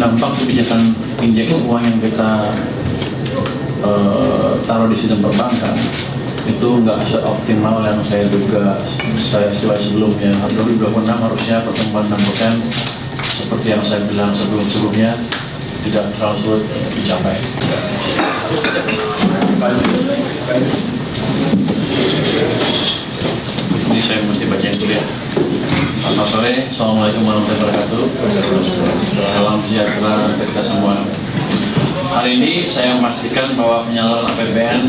dampak kebijakan injeksi uang yang kita taruh di sistem perbankan itu nggak seoptimal yang saya duga sebelumnya. 2026 harusnya pertumbuhan 6% seperti yang saya bilang sebelumnya tidak terlalu sulit dicapai. Ini saya mesti bacain dulu ya. Selamat sore, Assalamualaikum warahmatullahi wabarakatuh. Salam sejahtera untuk kita semua. Hari ini saya memastikan bahwa penyaluran APBN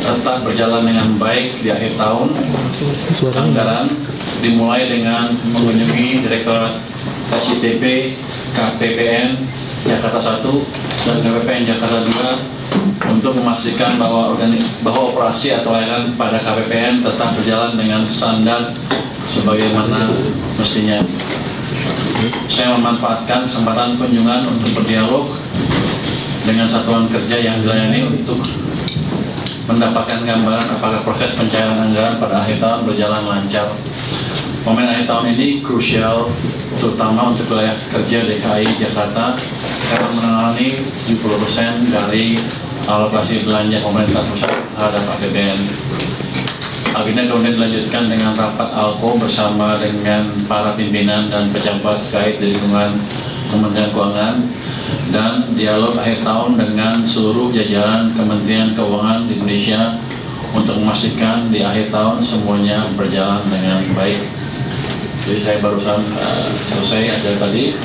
tetap berjalan dengan baik di akhir tahun. Anggaran dimulai dengan mengunjungi Direktorat KCTP, KPPN Jakarta 1 dan KPPN Jakarta 2 untuk memastikan bahwa operasi atau layanan pada KPPN tetap berjalan dengan standar sebagaimana mestinya. Saya memanfaatkan kesempatan kunjungan untuk berdialog dengan satuan kerja yang dilayani untuk mendapatkan gambaran apakah proses pencairan anggaran pada akhir tahun berjalan lancar. Momen akhir tahun ini krusial, terutama untuk wilayah kerja DKI Jakarta karena menangani 70% dari alokasi belanja pemerintah pusat terhadap APBN. Agenda kemudian dilanjutkan dengan rapat ALKO bersama dengan para pimpinan dan pejabat terkait di lingkungan Kementerian Keuangan dan dialog akhir tahun dengan seluruh jajaran Kementerian Keuangan di Indonesia untuk memastikan di akhir tahun semuanya berjalan dengan baik. Jadi saya barusan selesai acara tadi.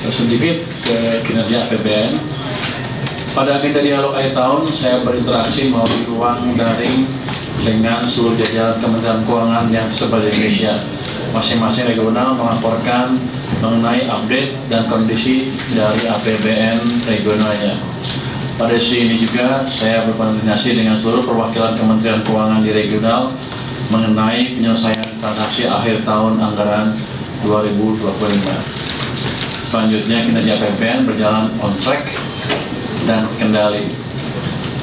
Sedikit ke kinerja APBN. Pada agenda dialog akhir tahun, saya berinteraksi melalui ruang daring dengan seluruh jajaran Kementerian Keuangan yang tersebar di Indonesia. Masing-masing regional melaporkan mengenai update dan kondisi dari APBN regionalnya. Pada sisi ini juga saya berkoordinasi dengan seluruh perwakilan Kementerian Keuangan di regional mengenai penyelesaian transaksi akhir tahun anggaran 2025. Selanjutnya kinerja APBN berjalan on track dan terkendali.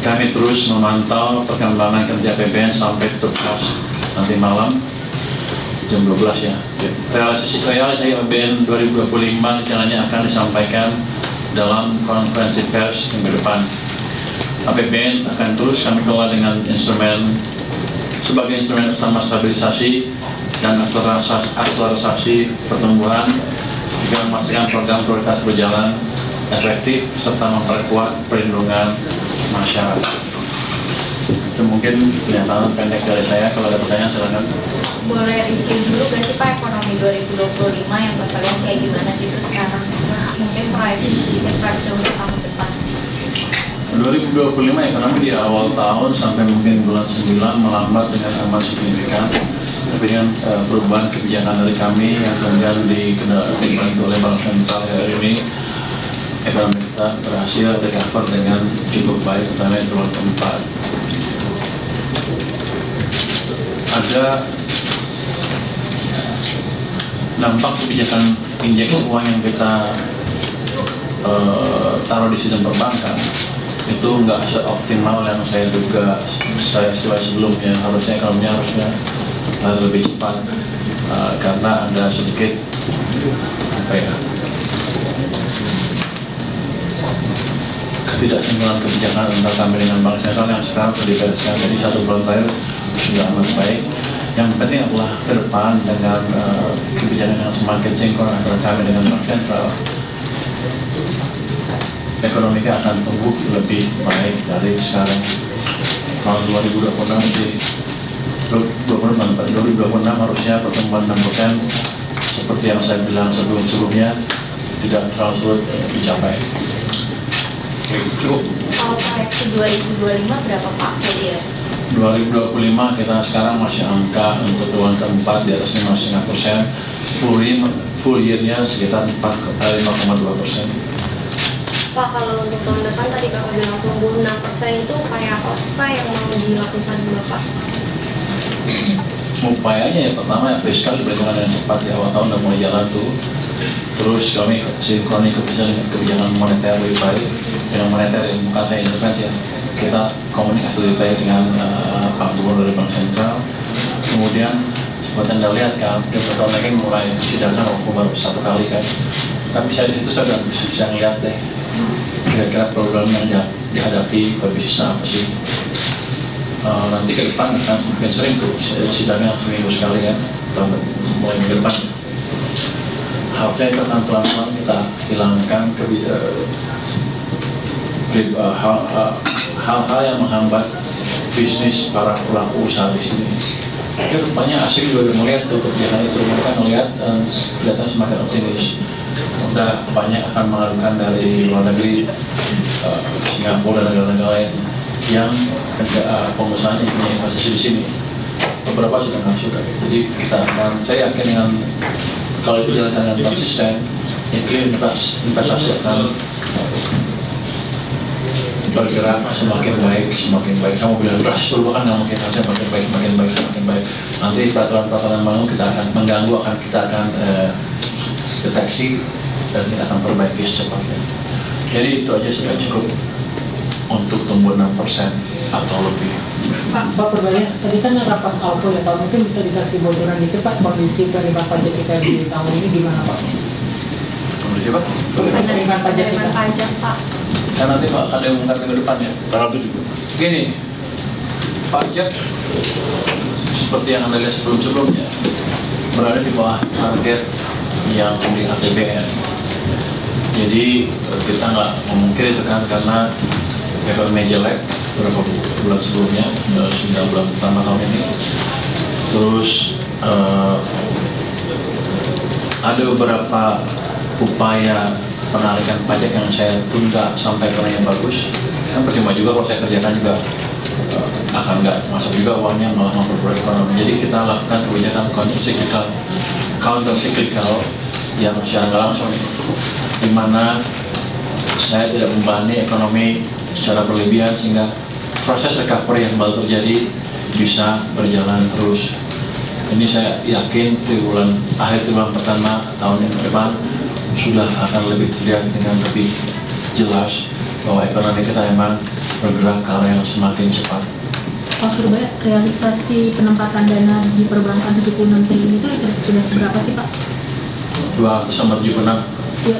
Kami terus memantau perkembangan kerja APBN sampai tuntas nanti malam jam 12 ya. Realisasi APBN 2025 rencananya akan disampaikan dalam konferensi pers minggu depan. APBN akan terus kami kelola dengan sebagai instrumen utama stabilisasi dan akselerasi pertumbuhan juga memastikan program prioritas berjalan efektif serta memperkuat perlindungan masyarakat. Itu mungkin pernyataan pendek dari saya. Kalau ada pertanyaan silakan. Boleh review dulu berarti Pak ekonomi 2025 yang Bapak lihat kayak gimana sih itu sekarang? Terus mungkin proyeksi untuk tahun depan. 2025 ekonomi di awal tahun sampai mungkin bulan 9 melambat dengan amat signifikan. Tapi dengan perubahan kebijakan dari kami yang kemudian dibantu oleh Bank Sentral hari ini, ekonomi kita berhasil recover dengan cukup baik, terutama di triwulan keempat. Ada dampak kebijakan injeksi uang yang kita taruh di sistem perbankan itu nggak seoptimal yang saya duga sebelumnya. Harusnya lebih cepat karena ada sedikit ketidaksinkronan kebijakan antara kami dengan Bank Sentral yang sekarang sudah dibereskan. Jadi 1 bulan terakhir sudah amat baik. Yang penting adalah ke depan dengan kebijakan yang semakin sinkron antara kami dengan Bank Sentral, ekonomi kita akan tumbuh lebih baik dari sekarang. Tahun 2026 harusnya pertumbuhan 6% seperti yang saya bilang sebelumnya tidak terlalu sulit dicapai. Cukup. Kalau proyeksi 2025 berapa Pak? Jadi ya? 2025 kita sekarang masih angka untuk triwulan keempat di atas 5,5%, full year-nya sekitar 5,2%. Pak, kalau untuk tahun depan tadi Bapak bilang tumbuh 6% itu upaya apa sih Pak yang mau dilakukan Bapak? Upayanya ya pertama ya fiskal diberlakukan dengan cepat di awal tahun dan mulai jalan tuh. Terus kami sinkroni kebijakan moneter lebih baik dengan moneter yang bukan saya intervensi ya. Kita komunikasi lebih baik dengan Pak Gubernur dari Bank Sentral. Kemudian seperti Anda lihat kan, di tahun lagi mulai sidangnya waktu baru 1 kali kan. Tapi saya di situ saya udah bisa ngeliat deh kira-kira problem yang dihadapi bisnisnya apa sih. Nanti ke depan akan semakin sering tuh sidangnya seminggu sekali ya, atau mulai minggu depan. Harusnya itu akan pelan-pelan kita hilangkan hal-hal yang menghambat bisnis para pelaku usaha di sini. Tapi rupanya asing juga melihat tuh kebijakan itu, mereka melihat kelihatan semakin optimis. Udah banyak akan mengadukan dari luar negeri, Singapura dan negara-negara lain yang pengusahanya punya investasi di sini. Beberapa sudah masuk. Jadi saya yakin dengan kalau itu jalan dengan konsisten, iklim investasi akan bergerak semakin baik. Kamu bilang beras perubahan yang mungkin saja semakin baik. Nanti peraturan baru kita akan mengganggu, kita akan deteksi dan kita akan perbaiki secepatnya. Jadi itu aja sudah cukup untuk tumbuh 6% atau lebih. Pak Purbalingga, tadi kan rapat Alpo ya Pak, mungkin bisa dikasih bocoran dikit Pak, kondisi penerimaan pajak kita di tahun ini gimana Pak? Kondisi apa? Penerimaan pajak kita. Penerimaan pajak Pak. Kan nanti Pak akan diumumkan minggu depan ya. Tanggal 7. Gini, pajak seperti yang Anda lihat sebelumnya berada di bawah target yang di APBN. Jadi kita nggak memungkiri itu kan, karena ekonomi jelek beberapa bulan sebelumnya, 9 bulan pertama tahun ini. Terus ada beberapa upaya penarikan pajak yang saya tunda sampai yang bagus. Kan percuma juga kalau saya kerjakan juga akan nggak masuk juga uangnya, malah memperburuk ekonomi. Jadi kita lakukan kebijakan counter cyclical yang secara nggak langsung, di mana saya tidak membebani ekonomi secara berlebihan sehingga proses recovery yang baru terjadi bisa berjalan terus. Ini saya yakin di akhir bulan pertama tahun yang depan sudah akan lebih terlihat dengan lebih jelas bahwa ekonomi kita memang bergerak ke arah yang semakin cepat. Pak Purba, realisasi penempatan dana di perbankan 76 triliun itu sudah berapa sih Pak? 276. Ya,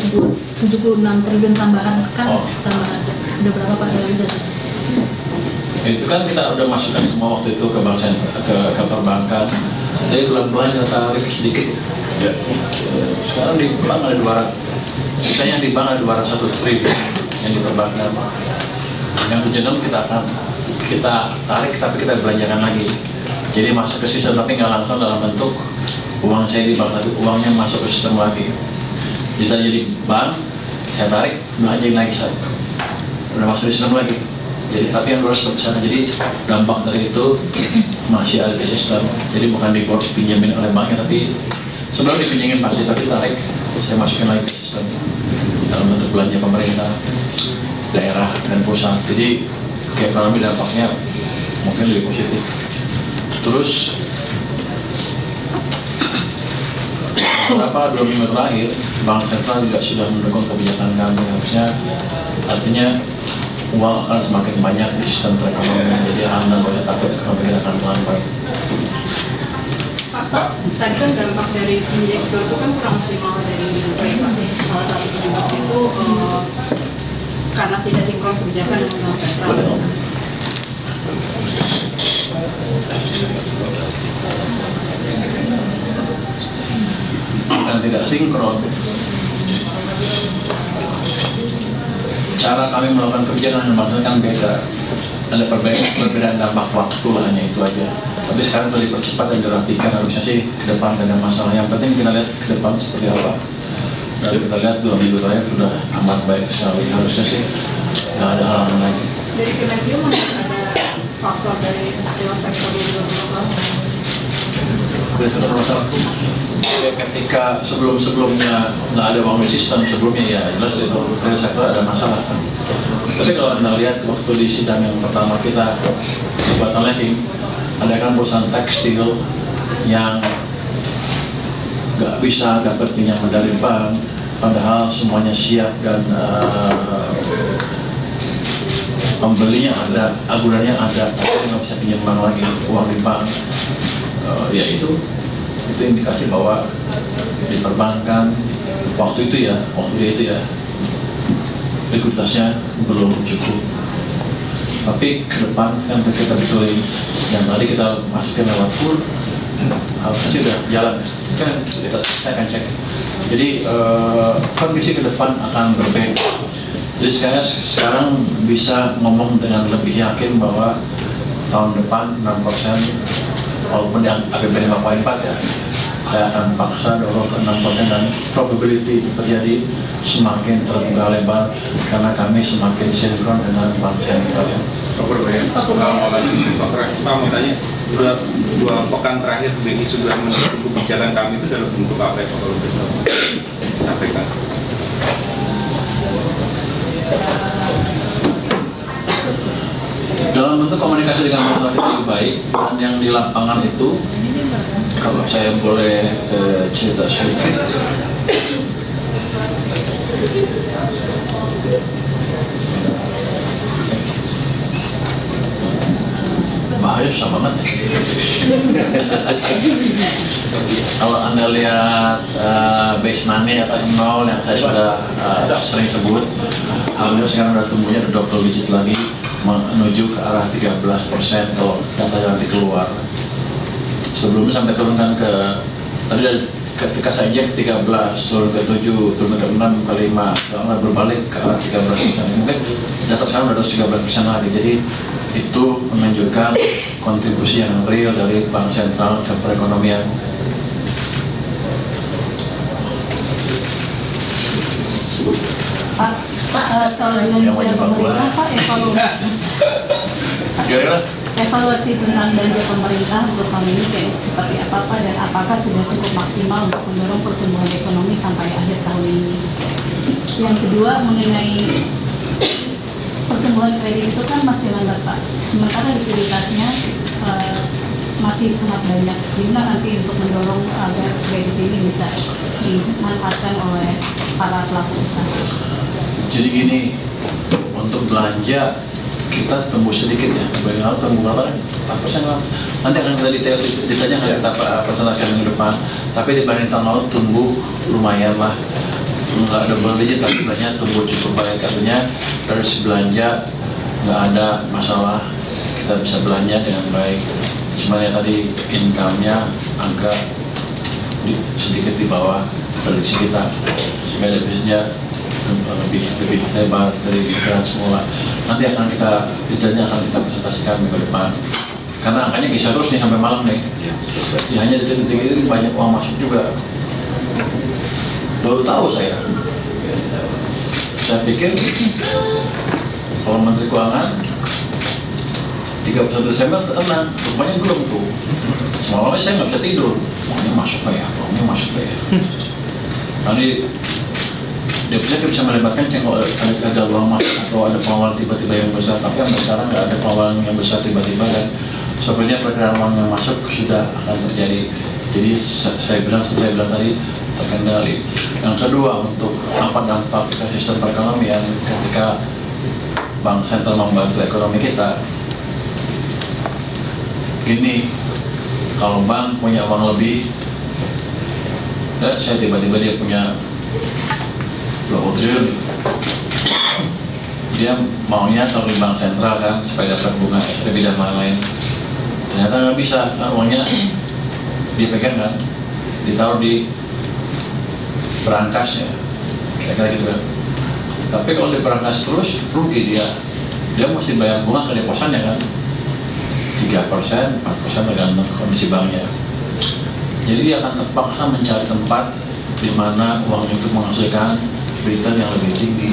76 triliun tambahan kan? Tambahan. Udah berapa Pak realisasi? Itu kan kita udah masukkan semua waktu itu ke bank ke perbankan. Jadi pelan-pelan kita tarik sedikit. Ya. Sekarang di bank ada 200. Misalnya di bank ada 201 triliun yang di perbankan. Yang 76 kita tarik tapi kita belanjakan lagi. Jadi masuk ke sistem tapi nggak langsung dalam bentuk uang saya di bank, tapi uangnya masuk ke sistem lagi. Jadi bank saya tarik belanjain lagi saya. Udah masuk di sistem lagi. Jadi tapi yang harus ke sana. Jadi dampak dari itu masih ada di sistem. Jadi bukan dipinjamin oleh banknya, tapi sebelum dipinjamin pasti tapi tarik saya masukin lagi ke sistem dalam bentuk belanja pemerintah, daerah dan pusat. Jadi ke ekonomi dampaknya mungkin lebih positif. Terus beberapa 2 minggu terakhir Bank Sentral juga sudah mendukung kebijakan kami. Artinya uang akan semakin banyak di sistem perekonomian. Jadi Anda boleh takut ekonomi kita akan melambat. Pak, tadi kan dampak dari injeksi itu kan kurang optimal dari Pak. Salah satu penyebab itu karena tidak sinkron kebijakan dengan Bank Sentral. Bukan tidak sinkron. Cara kami melakukan kebijakan yang maksudnya kan beda. Ada perbedaan dampak waktu lah, hanya itu aja. Tapi sekarang sudah dipercepat dan dirapikan, harusnya sih ke depan tidak ada masalah. Yang penting kita lihat ke depan seperti apa. Dan kita lihat 2 minggu terakhir sudah amat baik sekali. Harusnya sih nggak ada halangan lagi. Dari Kemenkeu masih ada faktor dari real sektor yang juga bermasalah. Masalah ya, ketika sebelumnya nggak ada uang di sistem sebelumnya ya jelas itu real sektor ada masalah kan. Tapi kalau Anda lihat waktu di sidang yang pertama kita buatan lagi ada kan perusahaan tekstil yang nggak bisa dapat pinjaman dari bank padahal semuanya siap dan pembelinya ada, agunannya ada, tapi nggak bisa pinjam bank lagi uang di bank. Ya itu itu indikasi bahwa di perbankan waktu dia itu ya likuiditasnya belum cukup. Tapi ke depan kan kita betulin yang tadi kita masukin lewat pool harusnya sih udah jalan kan, saya akan cek. Jadi kondisi ke depan akan berbeda. Jadi sekarang bisa ngomong dengan lebih yakin bahwa tahun depan 6%, walaupun yang APBN 5,4 ya, saya akan paksa dorong ke 6% dan probability itu terjadi semakin terbuka lebar karena kami semakin sinkron dengan bank sentral. Pak mau tanya, dua pekan terakhir BI sudah mendukung kebijakan kami itu dalam bentuk apa ya Pak, kalau bisa disampaikan? Dalam bentuk komunikasi dengan masyarakat itu lebih baik, dan yang di lapangan itu kalau saya boleh cerita sedikit, bahaya susah banget ya. Kalau Anda lihat base money atau nol yang saya sudah sering sebut, alhamdulillah sekarang sudah tumbuhnya ke double digit lagi, menuju ke arah 13% kalau data nanti keluar. Sebelumnya sampai turunkan ke, tadi ketika saya injek 13, turun ke 7, turun ke 6, ke 5, sekarang berbalik ke arah 13%. Mungkin data sekarang sudah 13% lagi, jadi itu menunjukkan kontribusi yang real dari Bank Sentral ke perekonomian. Pak, soal belanja pemerintah, Pak, evaluasi tentang belanja pemerintah untuk tahun ini kayak seperti apa, Pak, dan apakah sudah cukup maksimal untuk mendorong pertumbuhan ekonomi sampai akhir tahun ini? Yang kedua, mengenai pertumbuhan kredit itu kan masih lambat, Pak. Sementara likuiditasnya masih sangat banyak. Gimana nanti untuk mendorong agar kredit ini bisa dimanfaatkan oleh para pelaku usaha? Jadi gini, untuk belanja kita tumbuh sedikit ya, bagaimana tumbuh berapa? 4% lah. Nanti akan kita detailnya akan kita presentasikan minggu depan. Tapi dibanding tahun lalu tumbuh lumayan lah, nggak ada belanja tapi belanja tumbuh cukup baik. Artinya dari belanja nggak ada masalah, kita bisa belanja dengan baik. Cuma ya tadi income-nya agak sedikit di bawah prediksi kita, sehingga defisitnya lebih lebar dari pikiran semula. Nanti akan kita detailnya akan kita presentasikan minggu depan. Karena angkanya bisa terus nih sampai malam nih. Ya, hanya detik-detik ini banyak uang masuk juga. Baru tahu saya. Saya pikir kalau Menteri Keuangan 31 Desember tenang, rupanya belum tuh. Semalamnya saya nggak bisa tidur. Uangnya masuk ya, uangnya masuk ya. Tadi dia bisa melibatkan kalau ada uang masuk atau ada pengeluaran tiba-tiba yang besar, tapi sampai sekarang nggak ada pengeluaran yang besar tiba-tiba, dan sebenarnya perkiraan uang yang masuk sudah akan terjadi. Jadi saya bilang tadi terkendali. Yang kedua, untuk apa dampak ke sistem perekonomian ketika Bank Sentral membantu ekonomi kita? Gini, kalau bank punya uang lebih, dan saya tiba-tiba dia punya 20 triliun, dia maunya taruh di bank sentral kan supaya dapat bunga SPB dan lain-lain. Ternyata nggak bisa, kan uangnya dipegang kan, ditaruh di berangkas ya, kira-kira gitu kan. Tapi kalau di berangkas terus rugi dia mesti bayar bunga ke deposannya kan, 3%, 4% tergantung kondisi banknya. Jadi dia akan terpaksa mencari tempat di mana uang itu menghasilkan return yang lebih tinggi.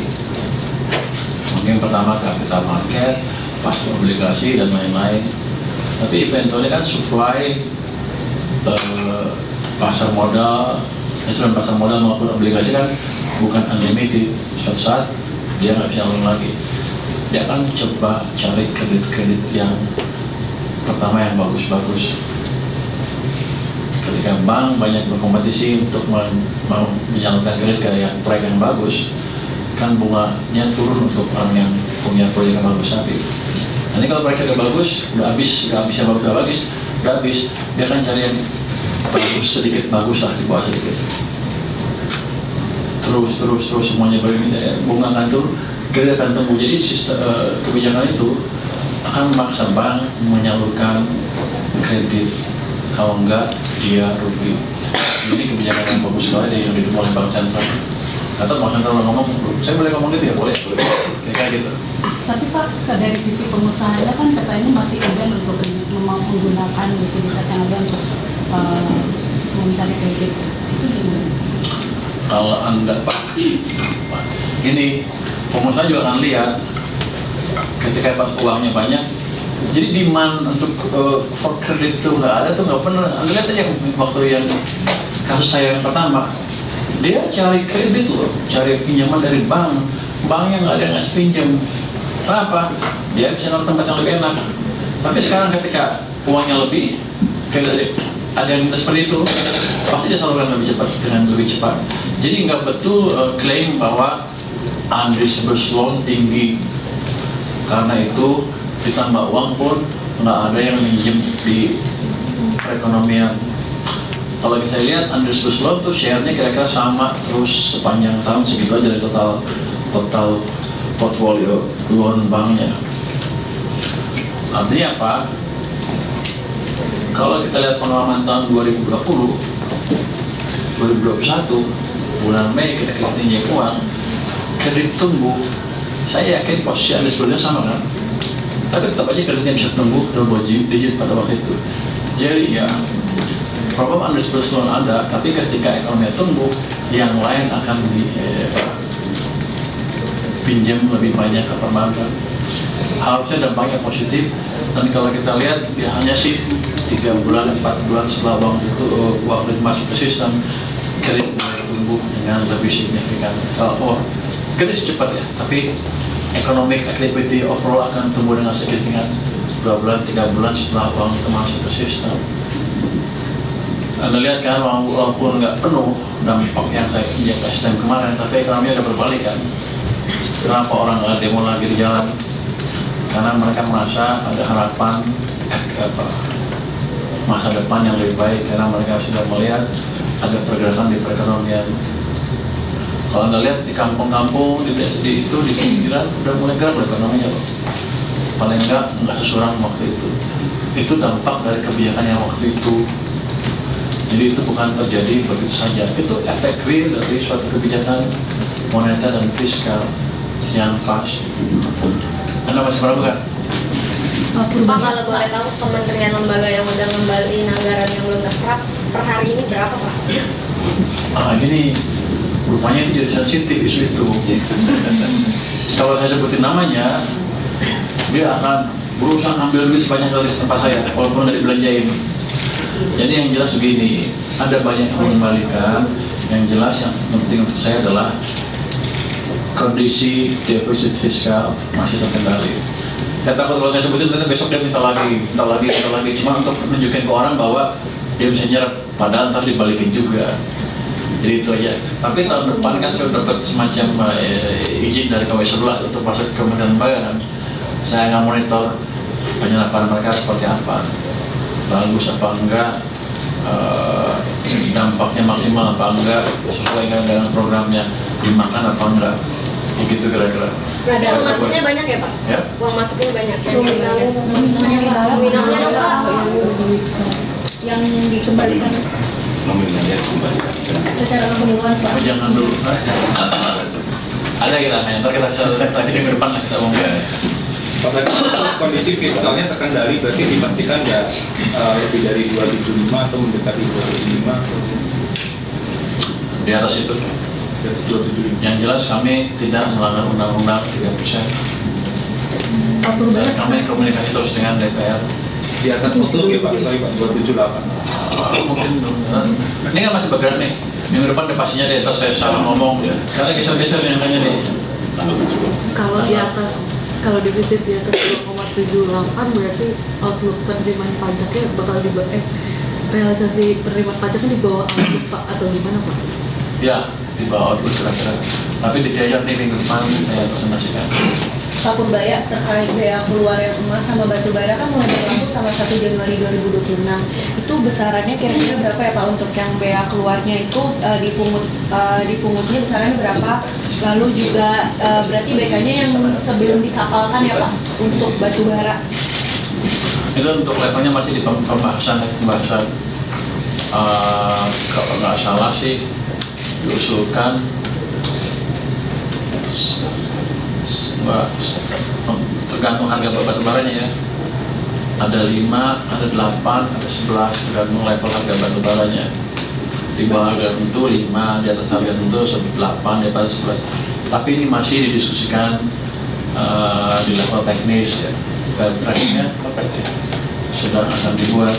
Mungkin pertama capital market, pasar obligasi dan lain-lain. Tapi eventually kan supply pasar modal, instrumen pasar modal maupun obligasi kan bukan unlimited. Suatu saat dia nggak bisa ulang lagi. Dia akan coba cari kredit-kredit yang pertama yang bagus-bagus. Ketika bank banyak berkompetisi untuk menyalurkan kredit ke yang proyek yang bagus, kan bunganya turun untuk orang yang punya proyek yang bagus nanti. Nanti kalau proyeknya udah bagus, udah habis yang bagus, udah habis, dia akan cari yang sedikit bagus lah, di bawah sedikit. Terus semuanya begini, bunga akan turun, kredit akan tumbuh. Jadi sistem kebijakan itu akan memaksa bank menyalurkan kredit, kalau enggak dia rugi. Ini kebijakan yang bagus sekali yang didukung oleh Bank Sentral. Atau Bank Sentral ngomong, saya boleh ngomong gitu ya, boleh, kayak gitu. Tapi Pak, dari sisi pengusahanya kan katanya masih enggan untuk menggunakan likuiditas yang ada untuk mencari kredit. Itu gimana? Kalau Anda Pak, ini pengusaha juga akan lihat ketika pas uangnya banyak, jadi demand untuk for kredit itu nggak ada tuh, nggak pernah. Anda lihat aja waktu yang kasus saya yang pertama, dia cari kredit loh, cari pinjaman dari bank yang nggak ada yang ngasih pinjam. Kenapa? Dia bisa dapat tempat yang lebih enak. Tapi sekarang ketika uangnya lebih, ada yang minta seperti itu, pasti dia salurkan lebih cepat, dengan lebih cepat. Jadi nggak betul klaim bahwa undisbursed loan tinggi, karena itu ditambah uang pun nggak ada yang minjem di perekonomian. Kalau kita lihat undisbursed loan tuh share-nya kira-kira sama terus sepanjang tahun, segitu aja dari total portfolio loan banknya. Artinya apa? Kalau kita lihat pengalaman tahun 2020, 2021, bulan Mei kita injek uang, kredit tumbuh. Saya yakin posisi undisbursed sama kan? Tapi tetap aja kreditnya bisa tumbuh double digit pada waktu itu. Jadi ya, problem undisbursed loan ada, tapi ketika ekonomi tumbuh, yang lain akan pinjam lebih banyak ke perbankan. Harusnya dampaknya positif. Dan kalau kita lihat biasanya sih 3 bulan, 4 bulan setelah uang itu masuk ke sistem, kredit mulai tumbuh dengan lebih signifikan. Kalau kredit cepat ya, tapi economic activity overall akan tumbuh dengan signifikan 2 bulan, 3 bulan setelah uang itu masuk ke sistem. Anda lihat kan, walaupun nggak penuh dampak yang saya injek STM kemarin, tapi ekonominya ada berbalik kan. Kenapa orang nggak demo lagi di jalan? Karena mereka merasa ada harapan masa depan yang lebih baik, karena mereka sudah melihat ada pergerakan di perekonomian. Kalau Anda lihat di kampung-kampung, di pinggiran udah mulai gerak ekonominya loh. Paling nggak sesuram waktu itu. Itu dampak dari kebijakan yang waktu itu. Jadi itu bukan terjadi begitu saja. Itu efek real dari suatu kebijakan moneter dan fiskal yang pas. Anda masih meragukan? Pak, kalau boleh tahu kementerian lembaga yang udah ngembaliin anggaran yang belum terserap per hari ini berapa Pak? Ini rupanya itu jadi sensitif isu itu. Kalau saya sebutin namanya, dia akan berusaha ambil duit sebanyak dari tempat saya, walaupun nggak dibelanjain. Jadi yang jelas begini, ada banyak yang mengembalikan. Yang jelas yang penting untuk saya adalah kondisi defisit fiskal masih terkendali. Saya takut kalau saya sebutin nanti besok dia minta lagi. Cuma untuk menunjukkan ke orang bahwa dia bisa nyerap, padahal ntar dibalikin juga. Jadi itu aja. Tapi tahun depan kan saya dapat semacam izin dari KW11 untuk masuk ke Kementerian Lembaga kan. Saya akan monitor penyerapan mereka seperti apa, bagus apa enggak, dampaknya maksimal apa enggak, sesuai dengan programnya, dimakan apa enggak. Begitu kira-kira. Uang masuknya banyak ya Pak? Ya? Uang masuknya banyak ya? Nominalnya dong Pak? yang dikembalikan nominalnya dikembalikan secara keseluruhan Pak. Tapi jangan dulu. Ada kita ntar kita bisa tadi minggu depan lah kita ngomongin. Pada kondisi fiskalnya terkendali, berarti dipastikan ya lebih dari 275 atau mendekati 275 Di atas itu. di atas 275. Yang jelas kami tidak melanggar undang-undang 3%. Dan kami komunikasi terus dengan DPR. Di atas musluk ya Pak, sorry Pak, 278. Mungkin ini kan masih bergerak nih. Minggu depan deh pastinya deh, terus saya salah ngomong. Karena geser-geser yang tanya nih. Kalau di atas, kalau defisit di atas 2,78 berarti outlook penerimaan pajaknya bakal realisasi penerimaan pajaknya di bawah outlook Pak atau gimana Pak? Ya, di bawah outlook kira-kira. Tapi di nanti minggu depan saya presentasikan. Pak Purbaya terkait bea keluar yang emas sama batu bara kan mulai berlaku tanggal 1 Januari 2026. Itu besarannya kira-kira berapa ya Pak untuk yang bea keluarnya itu dipungutnya besarannya berapa? Lalu juga berarti BK-nya yang sebelum dikapalkan ya Pak untuk batu bara. Itu untuk levelnya masih di pembahasan. Kalau nggak salah sih diusulkan tergantung harga batu baranya ya. Ada 5, ada 8, ada 11 tergantung level harga batu baranya. Di bawah harga tentu 5, di atas harga tentu 8, di atas 11. Tapi ini masih didiskusikan di level teknis ya. Teknisnya apa itu? Sedang akan dibuat.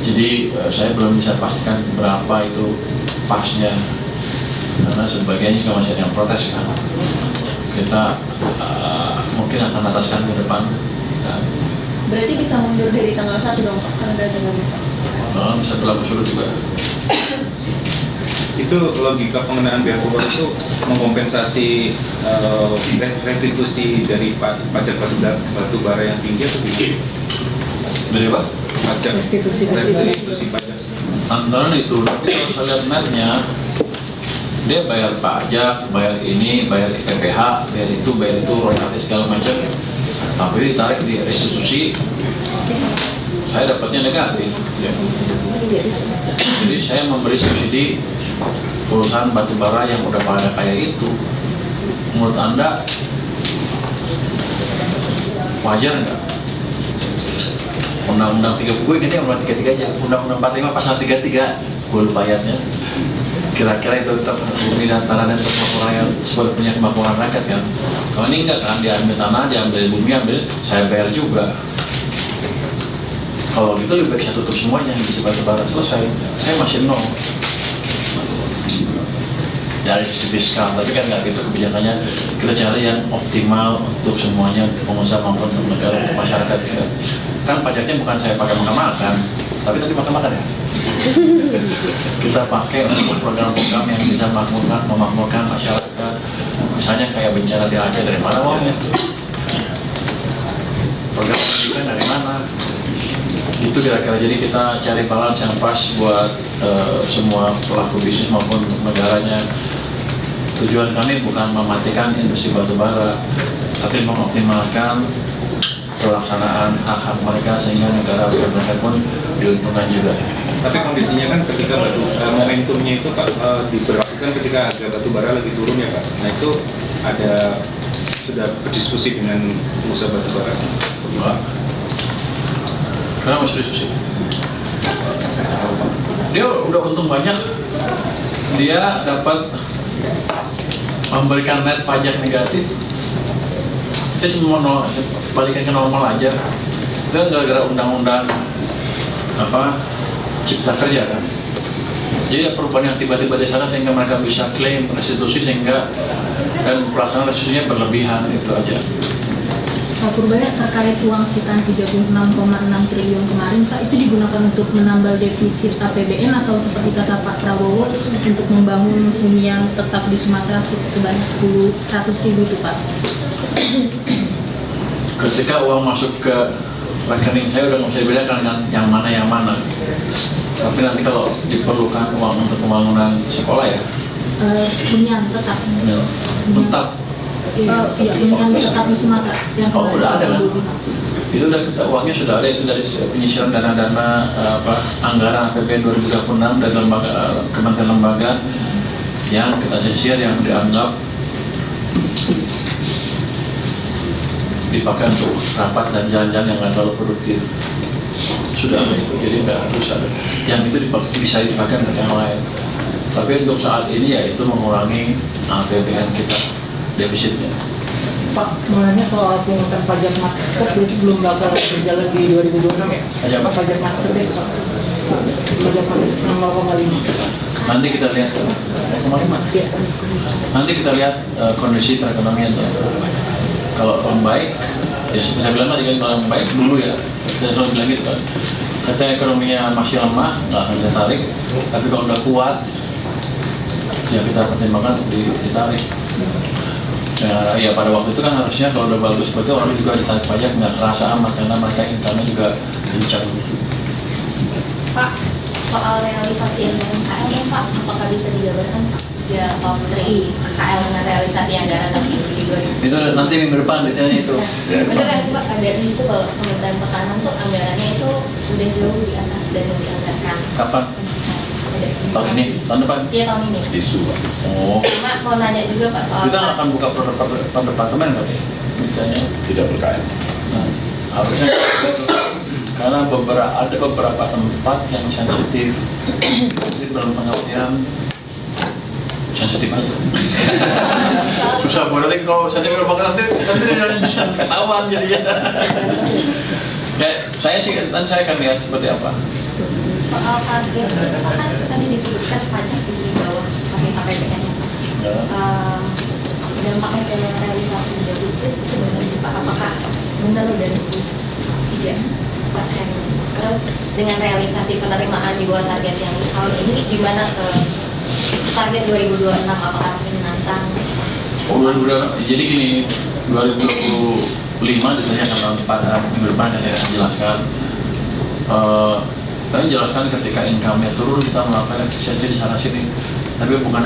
Jadi saya belum bisa pastikan berapa itu pasnya karena sebagian juga masih ada yang protes kan. Kita mungkin akan ataskan ke depan. Berarti bisa mundur dari tanggal 1 dong Pak, karena ada tanggal besok. Bisa berlaku surut juga. Itu logika pengenaan bea keluar itu mengompensasi restitusi dari pajak batu bara yang tinggi atau tinggi? Dari apa? Pajak restitusi pajak. Antara itu, tapi kalau saya lihat netnya, dia bayar pajak, bayar ini, bayar PPH, bayar itu, royalti segala macam. Tapi ditarik di restitusi, saya dapatnya negatif. Ya. Jadi saya memberi subsidi perusahaan batubara yang udah pada kayak itu. Menurut Anda wajar nggak? Undang-undang 3, gue ingatnya undang 33 aja. Undang-undang 45 pasal 33, gue lupa ayatnya. Kira-kira itu tetap bumi dan tanah dan permakmuran sebagai punya kemakmuran rakyat kan. Kalau ini enggak kan, diambil tanah, diambil bumi, ambil, saya bayar juga. Kalau gitu lebih baik saya tutup semuanya, bisa batu-bara selesai. Saya masih nol. Dari sisi fiskal, tapi kan nggak gitu kebijakannya. Kita cari yang optimal untuk semuanya, untuk pengusaha maupun untuk negara, untuk masyarakat juga. Kan pajaknya bukan saya pakai makan-makan, tapi tadi makan-makan ya. Kita pakai untuk program-program yang bisa memakmurkan masyarakat. Misalnya kayak bencana di Aceh, dari mana uangnya? Program pendidikan dari mana? Itu kira-kira. Jadi kita cari balance yang pas buat semua pelaku bisnis maupun negaranya. Tujuan kami bukan mematikan industri batubara, tapi mengoptimalkan pelaksanaan hak-hak mereka sehingga negara mereka pun diuntungkan juga. Tapi kondisinya kan ketika momentumnya itu diberlakukan ketika harga batubara lagi turun ya Pak. Nah itu sudah berdiskusi dengan pengusaha batubara. Karena masih diskusi. Dia udah untung banyak. Dia dapat memberikan net pajak negatif. Dia cuma balikan ke normal aja. Itu gara-gara undang-undang Cipta Kerja kan. Jadi perubahan yang tiba-tiba di sana sehingga mereka bisa klaim restitusi sehingga dan pelaksanaan restitusinya berlebihan, itu aja. Pak Purbaya, terkait uang sitaan 36,6 triliun kemarin, Pak, itu digunakan untuk menambal defisit APBN atau seperti kata Pak Prabowo untuk membangun hunian tetap di Sumatera sebanyak 100 ribu itu Pak? Ketika uang masuk ke rekening saya udah nggak bisa dibedakan kan yang mana. Tapi nanti kalau diperlukan uang untuk pembangunan sekolah ya hunian tetap. Tetap. Iya, hunian tetap di Sumatera. Yang udah ada kan? Itu udah uangnya sudah ada, itu dari penyisiran dana-dana anggaran APBN 2026 dari kementerian lembaga yang kita sisir yang dianggap dipakai untuk rapat dan jalan-jalan yang nggak terlalu produktif. Sudah ada itu, jadi nggak harus ada. Yang itu bisa dipakai untuk yang lain. Tapi untuk saat ini ya itu mengurangi APBN kita, defisitnya. Pak, sebenarnya soal pungutan pajak marketplace berarti belum bakal berjalan di 2026 ya? Pajak marketplace, Pak. Pajak marketplace 0,5. Nanti kita lihat 0,5. Nanti kita lihat kondisi perekonomian ya. Kalau membaik, ya seperti saya bilang tadi kan kalau membaik dulu ya. Saya selalu bilang gitu kan. Ketika ekonominya masih lemah, nggak akan kita tarik. Tapi kalau udah kuat, ya kita pertimbangkan untuk ditarik. Ya pada waktu itu kan harusnya kalau udah bagus seperti itu orang juga ditarik pajak nggak kerasa amat karena mereka income-nya juga lincah begitu. Pak, soal realisasi yang dengan KL Pak, apakah bisa dijabarkan ya Menteri KL dengan realisasi anggaran tahun 2022? Itu nanti minggu depan detailnya itu. Bener kan sih Pak, ada isu kalau Kementerian Pertahanan tuh anggarannya itu udah jauh di atas dari yang dianggarkan. Kapan? Tahun ini? Tahun depan? Iya tahun ini. Isu Pak. Oh. Sama mau nanya juga Pak soal Kita nggak akan buka per departemen berarti? Misalnya. Tidak berkait. Nah, harusnya karena ada beberapa tempat yang sensitif, jadi dalam pengertian sensitif aja. Susah berarti kalau sensitif nanti ketahuan jadinya. Ya, saya akan lihat seperti apa. soal target itu kan tadi disebutkan pajak di bawah pakai KPPN. Dampaknya ke realisasi defisit itu sebenarnya Pak, apakah benar udah tembus 3%? Terus dengan realisasi penerimaan di bawah target yang tahun ini gimana ke target 2026, apakah makin menantang? Jadi gini, 2025 ditanyakan tahun depan, minggu depan ya jelaskan. Kami jelaskan ketika income-nya turun kita melakukan efisiensi di sana sini, tapi bukan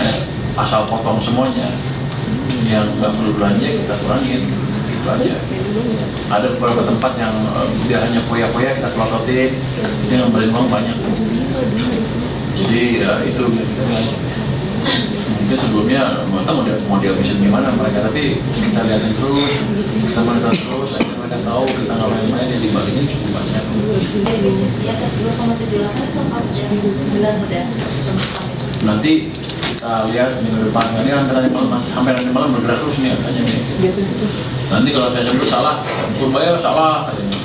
asal potong semuanya. Yang nggak perlu belanja kita kurangin, gitu aja. Ada beberapa tempat yang dia hanya poya-poya kita pelototin, dia ngambilin uang banyak. Jadi itu mungkin sebelumnya mau dihabisin gimana mereka, tapi kita lihatin terus, kita monitor terus, akhirnya mereka tahu kita nggak main-main, yang dibalikin cukup banyak. Defisit di atas 2,78 itu benar udah Nanti kita lihat minggu depan, ini sampai nanti malam bergerak terus nih katanya nih. Nanti kalau saya sebut salah, Surabaya salah katanya.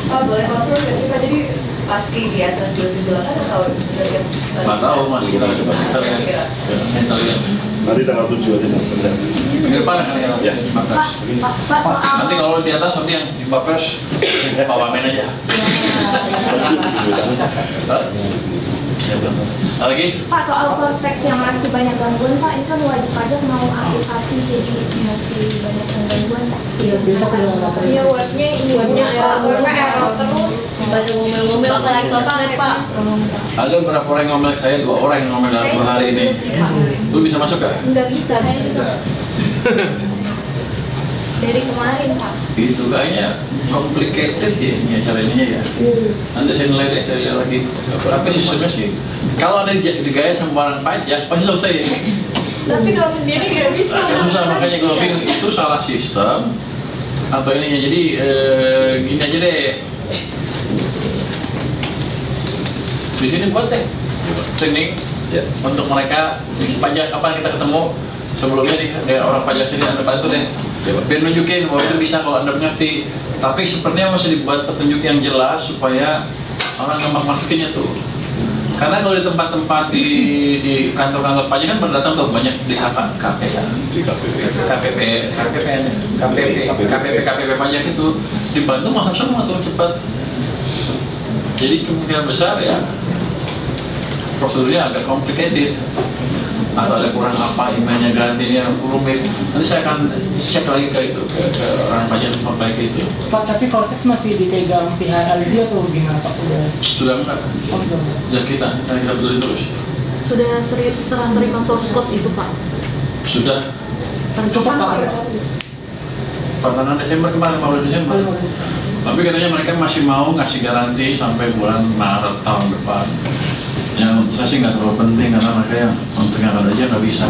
Pak, boleh kontrol nggak sih Pak? Jadi pasti di atas 278 atau sebenarnya? Nggak tahu, masih kita coba kita lihat. Kita lihat. Nanti tanggal 7 aja percaya. Minggu depan akan ya. Pak soal Nanti kalau di atas nanti yang di Bapers Pak Wamen aja. Lagi? Pak soal konteks yang masih banyak gangguan Pak, ini kan wajib pajak mau aplikasi jadi masih banyak gangguan Pak. Iya, besok udah nggak perlu. Iya webnya ini webnya error terus. Banyak ngomel-ngomel apalagi sosmed Pak. Ada berapa orang yang ngomel saya? 2 orang yang ngomel dalam 2 hari ini. Lu bisa masuk gak? Nggak bisa. Dari kemarin Pak. Itu kayaknya complicated ya cara ininya ya. Nanti saya nilai deh, saya lihat lagi apa sistemnya sih. Kalau ada digaya sama barang pajak pasti selesai ya. Tapi kalau sendiri nggak bisa. Susah, makanya gue bingung itu salah sistem atau ininya. Jadi gini aja deh. Di sini buat deh teknik untuk mereka pajak kapan kita ketemu sebelumnya di orang pajak sini Anda bantu deh. Biar nunjukin bahwa itu bisa kalau Anda mengerti. Tapi sepertinya masih dibuat petunjuk yang jelas supaya orang gampang masukinnya tuh. Karena kalau di tempat-tempat di kantor-kantor pajak kan berdatang tuh banyak di KPP pajak itu dibantu masuk semua tuh cepat. Jadi kemungkinan besar ya prosedurnya agak complicated atau ada kurang apa emailnya garantinya rumit. Nanti saya akan cek lagi ke itu ke orang pajak tempat baik itu. Pak, tapi Cortex masih dipegang pihak LG atau gimana Pak? Sudah enggak? Oh, sudah. Dan kita betulin terus. Sudah serah terima source code itu Pak? Sudah. Itu Pak. Pertengahan Desember kemarin, 15 Desember. Tapi katanya mereka masih mau ngasih garansi sampai bulan Maret tahun depan. Yang untuk saya sih nggak terlalu penting karena mereka yang untuk yang ada aja nggak bisa.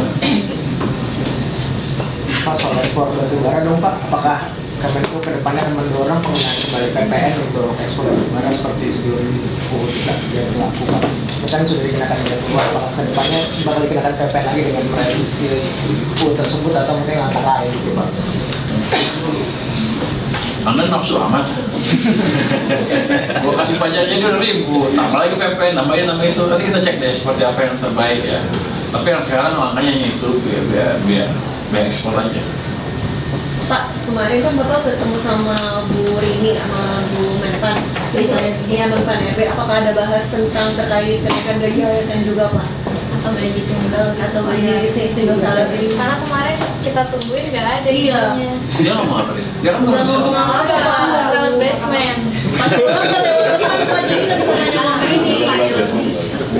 Pak, soal ekspor batubara dong Pak, apakah Kemenko ke depannya akan mendorong penggunaan kembali PPN untuk ekspor batubara seperti sebelum UU tidak berlaku Pak? Kita kan sudah dikenakan biaya keluar, apakah ke depannya bakal dikenakan PPN lagi dengan merevisi UU tersebut atau mungkin langkah lain gitu Pak? Anda nafsu amat. Gua kasih pajak aja udah ribut, tambah lagi PPN, nambahin nama itu. Nanti kita cek deh seperti apa yang terbaik ya. Tapi yang sekarang langkahnya itu biar ekspor aja. Pak, kemarin kan Bapak bertemu sama Bu Rini sama Bu Menpan. Iya, Menpan RB. Apakah ada bahas tentang terkait kenaikan gaji ASN juga Pak? Atau gaji tunggal Atau gaji single salary? Karena kemarin kita kita tungguin nggak ada. Iya. Dia ngomong apa dia? Dia kan Nggak ngomong apa-apa. Lewat basement. Pas pulang kan lewat depan Pak, jadi nggak bisa nanya ini.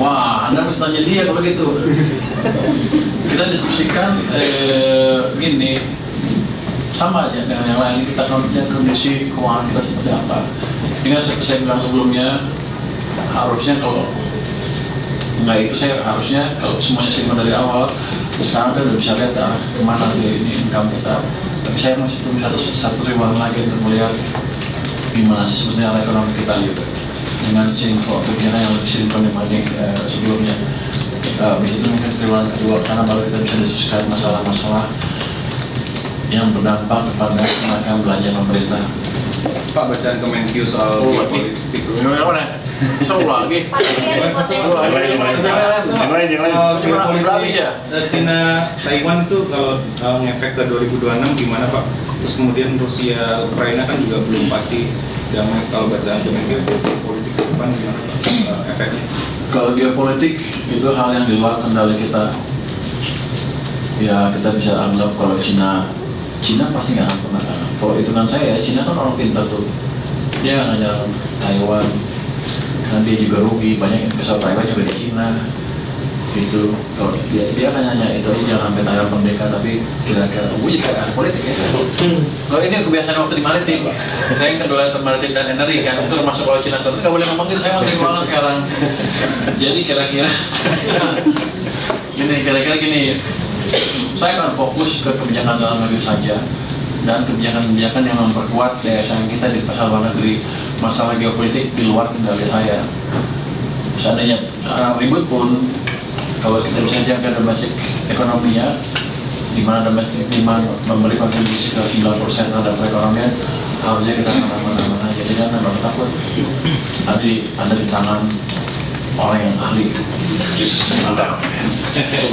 Wah, Anda mesti tanya dia kalau gitu. Kita diskusikan gini, sama aja dengan yang lain. Kita lihat kondisi keuangan kita seperti apa. Dengan seperti saya bilang sebelumnya, harusnya kalau nggak itu saya harusnya kalau semuanya simpan dari awal, sekarang kita udah bisa lihat kemana ini income kita. Tapi saya masih tunggu satu triwulan lagi untuk melihat gimana sih sebetulnya ekonomi kita gitu. Dengan sinkron kegiatan yang lebih sinkron dibanding sebelumnya. Bisa itu mungkin triwulan kedua karena baru kita bisa diskusikan masalah-masalah yang berdampak kepada tenaga belanja pemerintah. Pak, bacaan Kemenkyu soal geopolitik. Yang mana? Soal lagi. Yang lain. Cina Taiwan itu kalau ngefek ke 2026 gimana Pak? Terus kemudian Rusia Ukraina kan juga belum pasti damai. Kalau bacaan Kemenkyu geopolitik ke depan gimana Pak efeknya? Kalau geopolitik itu hal yang di luar kendali kita. Ya kita bisa anggap kalau Cina pasti nggak akan pernah. Kalau hitungan saya, Cina kan orang pintar tuh. Dia nggak nyerang Taiwan, karena dia juga rugi. Banyak investor Taiwan juga di Cina. Gitu. Kalau dia kan hanya itu aja, jangan sampai Taiwan merdeka. Tapi kira-kira, kayak politik ya. Kalau ini kebiasaan waktu di maritim, saya yang kedua maritim dan energi kan, itu termasuk kalau Cina terus nggak boleh ngomong gitu. Saya menteri keuangan sekarang. Jadi kira-kira gini. Saya akan fokus ke kebijakan dalam negeri saja dan kebijakan-kebijakan yang memperkuat daya saing kita di pasar luar negeri. Masalah geopolitik di luar kendali saya. Seandainya ribut pun, kalau kita bisa jaga domestik ekonominya, di mana domestik demand memberi kontribusi ke 9% terhadap perekonomian, harusnya kita aman-aman aja. Jadi jangan terlalu takut. Ada di tangan orang yang ahli. Mantap.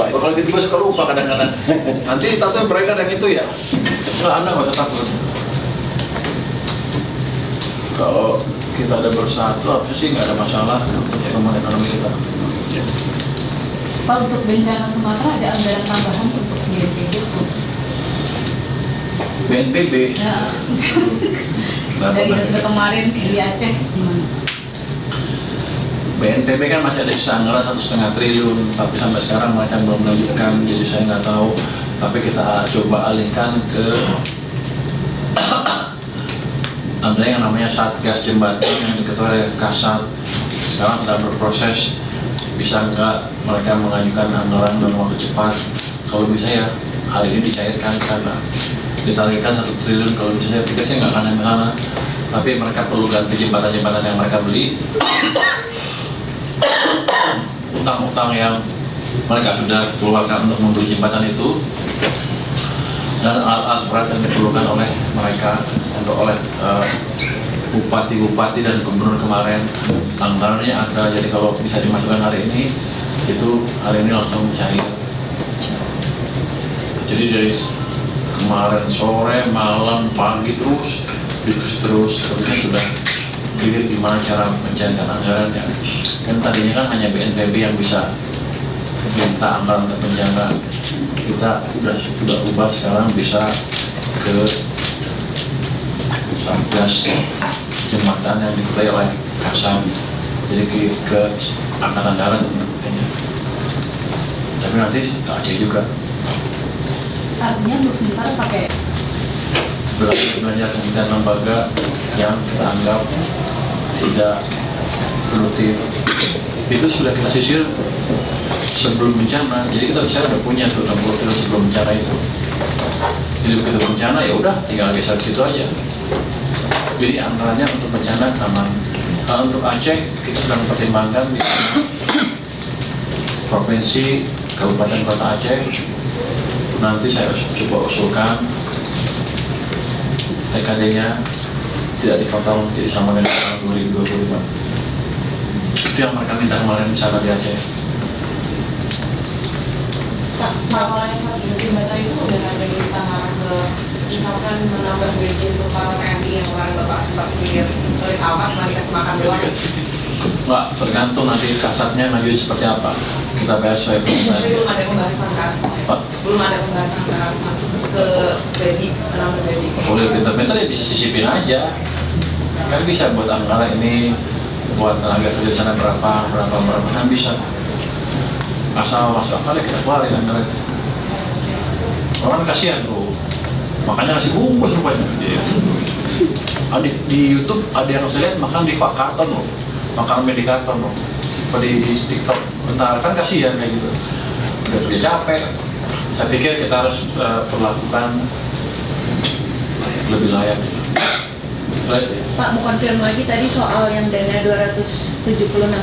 Kalau tiba-tiba suka lupa kadang-kadang. Nanti tato beredar yang itu ya. Nggak, Anda nggak usah takut. Kalau kita ada bersatu, harusnya sih nggak ada masalah perkembangan ekonomi kita. Pak, untuk bencana Sumatera ada anggaran tambahan untuk BNPB? BNPB? Ya. Dari hasil kemarin di Aceh gimana? BNPB kan masih ada sisa anggaran 1,5 triliun, tapi sampai sekarang mereka belum melanjutkan, jadi saya nggak tahu. Tapi kita coba alihkan ke ada yang namanya Satgas Jembatan yang diketuai oleh Kasat. Sekarang sedang berproses, bisa nggak mereka mengajukan anggaran dalam waktu cepat. Kalau bisa ya hari ini dicairkan karena ditarikkan 1 triliun. Kalau bisa saya pikir saya nggak akan ambil sana, tapi mereka perlu ganti jembatan-jembatan yang mereka beli. Utang-utang yang mereka sudah keluarkan untuk membeli jembatan itu, dan alat-alat berat yang diperlukan oleh mereka oleh bupati-bupati dan gubernur kemarin, anggarannya ada. Jadi kalau bisa dimasukkan hari ini, itu hari ini langsung cair. Jadi dari kemarin sore, malam, pagi terus harusnya sudah dilihat gimana cara mencairkan anggarannya. Kan tadinya kan hanya BNPB yang bisa minta anggaran untuk bencana. Kita sudah ubah sekarang bisa ke Satgas Jembatan yang diketuai oleh Kasam. Jadi ke Angkatan Darat kayaknya. Tapi nanti ke Aceh juga. Artinya untuk sementara pakai belanja kementerian lembaga yang kita anggap tidak produktif itu sudah kita sisir sebelum bencana. Jadi saya udah punya tuh 60 triliun sebelum bencana itu. Jadi begitu bencana ya udah tinggal geser situ aja. Jadi anggarannya untuk bencana aman. Kalau untuk Aceh kita sedang mempertimbangkan di provinsi kabupaten kota Aceh. Nanti saya coba usulkan TKD-nya tidak dipotong jadi sama dengan tahun 2025. Itu yang mereka minta kemarin di sana di Aceh. Kalau Satgas Jembatan itu udah ada kita ngarah ke misalkan menambah gaji untuk para TNI yang kemarin Bapak sempat sindir oleh awal cuma dikasih makan doang. Mbak, tergantung nanti kasatnya ngajuin seperti apa. Kita bahas sesuai Tapi belum ada pembahasan kan? belum ada pembahasan ke gaji, penambah gaji. Boleh pinter-pinter ya bisa sisipin aja. Kan bisa buat anggaran ini, buat tenaga kerja di sana berapa kan bisa. Asal masuk akal ya kita keluarin anggaran. Orang kasihan tuh, makanya ngasih bungkus rupanya. Di YouTube ada yang saya lihat makan di karton loh, makan mie di karton loh, di TikTok. Bentar kan kasihan kayak gitu. Udah kerja capek. Saya pikir kita harus perlakukan lebih layak. Pak, mau konfirm lagi tadi soal yang dana 276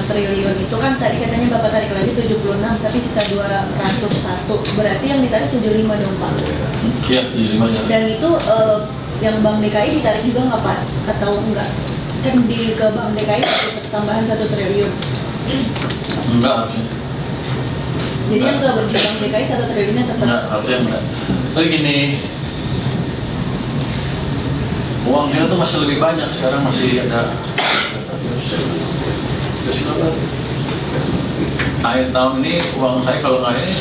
triliun itu kan tadi katanya Bapak tarik lagi 76 tapi sisa 201, berarti yang ditarik 75 dong Pak? Iya, 75 aja. Dan itu yang Bank DKI ditarik juga nggak Pak? Atau enggak? Kan ke Bank DKI ada tambahan 1 triliun. Enggak harusnya. Jadi yang ke Bank DKI 1 triliunnya tetap? Enggak, harusnya enggak. Tapi gini, uang dia tuh masih lebih banyak, sekarang masih ada akhir tahun ini uang saya kalau nggak ini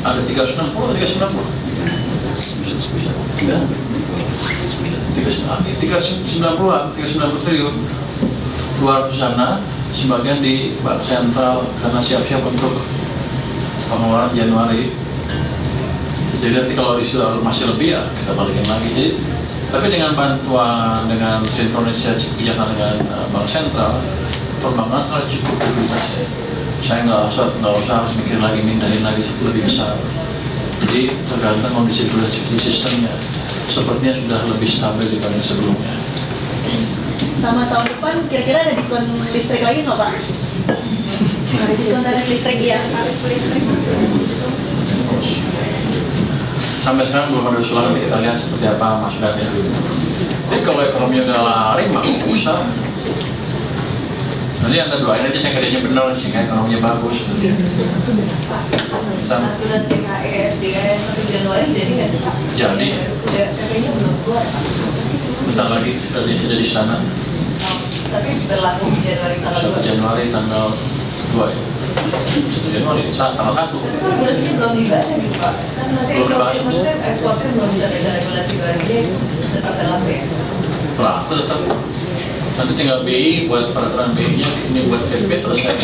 ada 390 triliun, 200 sana, sebagian di Bank Sentral karena siap-siap untuk pengeluaran Januari. Jadi nanti kalau istilah masih lebih ya kita balikin lagi. Jadi tapi dengan bantuan, dengan sinkronisasi kebijakan dengan Bank Sentral, perbankan telah cukup likuiditasnya. Saya nggak usah harus mikir lagi mindahin lagi lebih besar. Jadi tergantung kondisi sistemnya. Sepertinya sudah lebih stabil dibanding sebelumnya. Sama tahun depan kira-kira ada diskon listrik lagi nggak Pak? Ada diskon tarif listrik ya? Sampai sekarang belum ada usulan, nanti kita lihat seperti apa maksudnya. Jadi kalau ekonominya udah lari, maka usah. Nanti Anda doain aja saya kerjanya benar, sehingga ekonominya bagus. Aturan PKS di 1 Januari jadi nggak sih Pak? Jadi. Kayaknya belum keluar Pak. Bentar lagi tadi sudah di sana. Tapi berlaku Januari tanggal 2. Januari tanggal 2 ya. Januari tanggal 1. Tapi kan regulasinya belum dibahas ya gitu Pak. Kan nanti eksportir, maksudnya eksportir belum bisa ada regulasi baru, dia tetap berlaku ya? Berlaku tetap. Nanti tinggal BI buat peraturan BI-nya, ini buat PP selesai.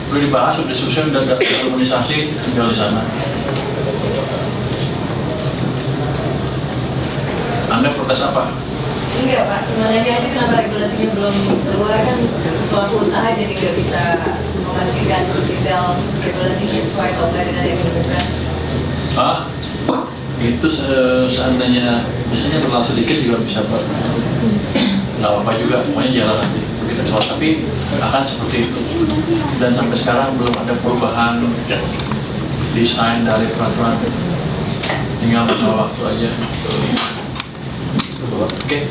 Udah dibahas, udah selesai, udah ada harmonisasi, tinggal di sana. Anda protes apa? Enggak Pak, sebenarnya aja kenapa regulasinya belum keluar, kan pelaku usaha jadi nggak bisa memastikan detail regulasinya sesuai atau enggak dengan yang dibutuhkan. Itu seandainya biasanya berlalu sedikit juga bisa Pak. Nggak apa juga, pokoknya jalan nanti begitu soal, tapi akan seperti itu. Dan sampai sekarang belum ada perubahan desain dari peraturan, tinggal masalah waktu aja. Oke.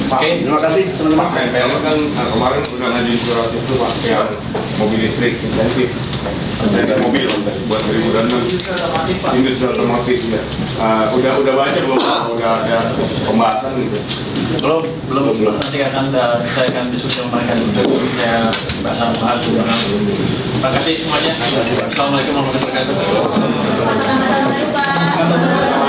Terima kasih teman-teman. PLN kan kemarin udah ngajuin surat itu Pak yang mobil listrik insentif. Jadi mobil buat 2006 industri otomotif ya. Udah baca belum? Udah ada pembahasan gitu? Belum. Nanti saya akan diskusi sama mereka untuk saya bahas. Terima kasih semuanya. Assalamualaikum warahmatullahi wabarakatuh. Sama-sama Pak.